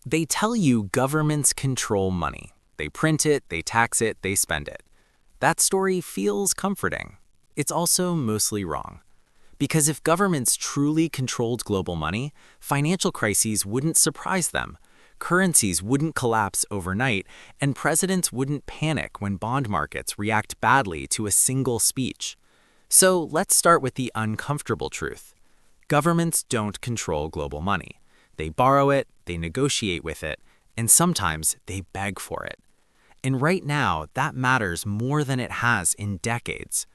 They tell you governments control money. They print it, they tax it, they spend it. That story feels comforting. It's also mostly wrong. Because if governments truly controlled global money, financial crises wouldn't surprise them, currencies wouldn't collapse overnight, and presidents wouldn't panic when bond markets react badly to a single speech. So let's start with the uncomfortable truth. Governments don't control global money. They borrow it, they negotiate with it, and sometimes they beg for it. And right now, that matters more than it has in decades.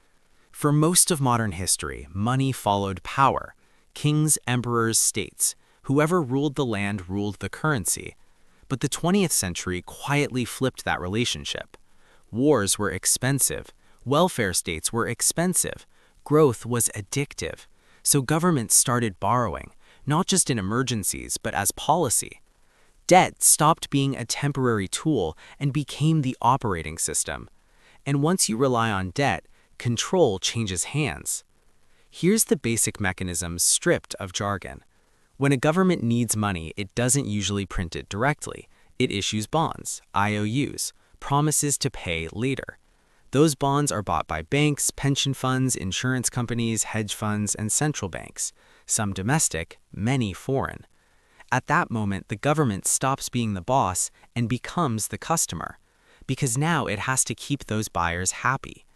For most of modern history, money followed power. Kings, emperors, states. Whoever ruled the land ruled the currency. But the 20th century quietly flipped that relationship. Wars were expensive. Welfare states were expensive. Growth was addictive. So governments started borrowing, not just in emergencies, but as policy. Debt stopped being a temporary tool and became the operating system. And once you rely on debt, control changes hands. Here's the basic mechanism stripped of jargon. When a government needs money, it doesn't usually print it directly. It issues bonds, IOUs, promises to pay later. Those bonds are bought by banks, pension funds, insurance companies, hedge funds, and central banks, some domestic, many foreign. At that moment, the government stops being the boss and becomes the customer, because now it has to keep those buyers happy.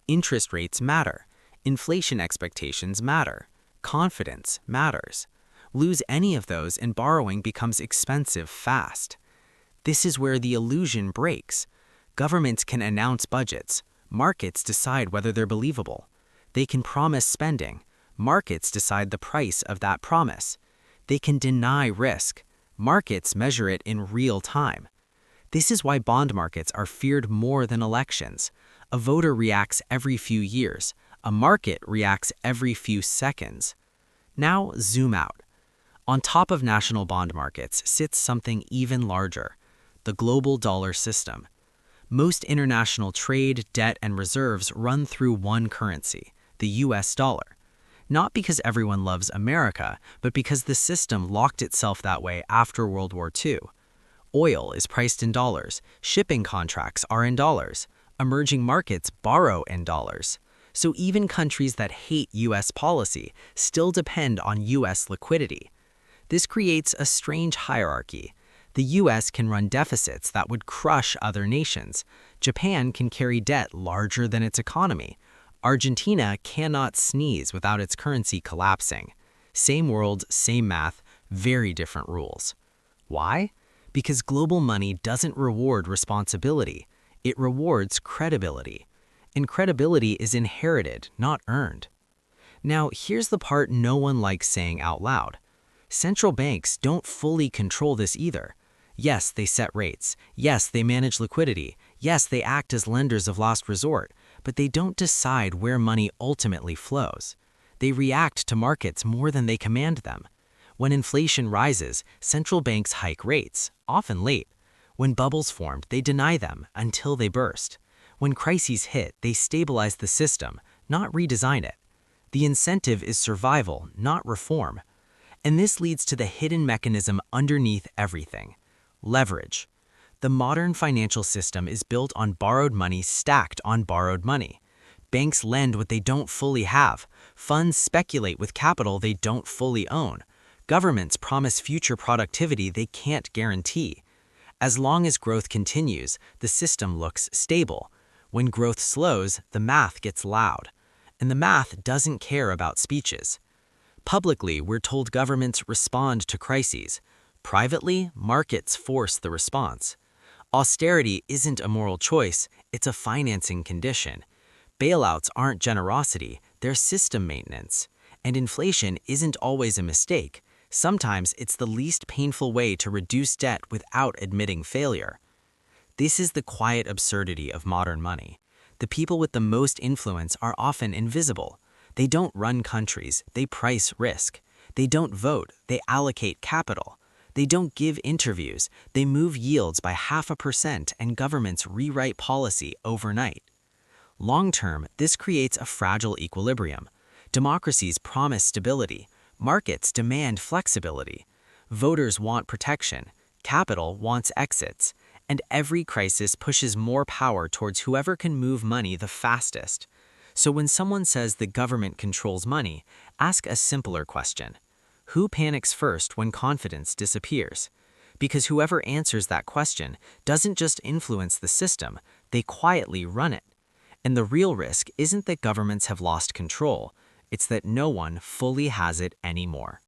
Interest rates matter. Inflation expectations matter. Confidence matters. Lose any of those and borrowing becomes expensive fast. This is where the illusion breaks. Governments can announce budgets. Markets decide whether they're believable. They can promise spending. Markets decide the price of that promise. They can deny risk. Markets measure it in real time. This is why bond markets are feared more than elections. A voter reacts every few years. A market reacts every few seconds. Now zoom out. On top of national bond markets sits something even larger, the global dollar system. Most international trade, debt, and reserves run through one currency, the US dollar. Not because everyone loves America, but because the system locked itself that way after World War II. Oil is priced in dollars, shipping contracts are in dollars, emerging markets borrow in dollars. So even countries that hate US policy still depend on US liquidity. This creates a strange hierarchy. The US can run deficits that would crush other nations. Japan can carry debt larger than its economy. Argentina cannot sneeze without its currency collapsing. Same world, same math, very different rules. Why? Because global money doesn't reward responsibility. It rewards credibility. And credibility is inherited, not earned. Now, here's the part no one likes saying out loud. Central banks don't fully control this either. Yes, they set rates. Yes, they manage liquidity. Yes, they act as lenders of last resort. But they don't decide where money ultimately flows. They react to markets more than they command them. When inflation rises, central banks hike rates, often late. When bubbles formed, they deny them until they burst. When crises hit, they stabilize the system, not redesign it. The incentive is survival, not reform. And this leads to the hidden mechanism underneath everything: leverage. The modern financial system is built on borrowed money stacked on borrowed money. Banks lend what they don't fully have. Funds speculate with capital they don't fully own. Governments promise future productivity they can't guarantee. As long as growth continues, the system looks stable. When growth slows, the math gets loud. And the math doesn't care about speeches. Publicly, we're told governments respond to crises. Privately, markets force the response. Austerity isn't a moral choice, it's a financing condition. Bailouts aren't generosity, they're system maintenance. And inflation isn't always a mistake. Sometimes it's the least painful way to reduce debt without admitting failure. This is the quiet absurdity of modern money. The people with the most influence are often invisible. They don't run countries, they price risk. They don't vote, they allocate capital. They don't give interviews, they move yields by 0.5% and governments rewrite policy overnight. Long-term, this creates a fragile equilibrium. Democracies promise stability. Markets demand flexibility. Voters want protection. Capital wants exits, and every crisis pushes more power towards whoever can move money the fastest. So when someone says the government controls money, ask a simpler question. Who panics first when confidence disappears? Because whoever answers that question doesn't just influence the system, they quietly run it. And the real risk isn't that governments have lost control, it's that no one fully has it anymore.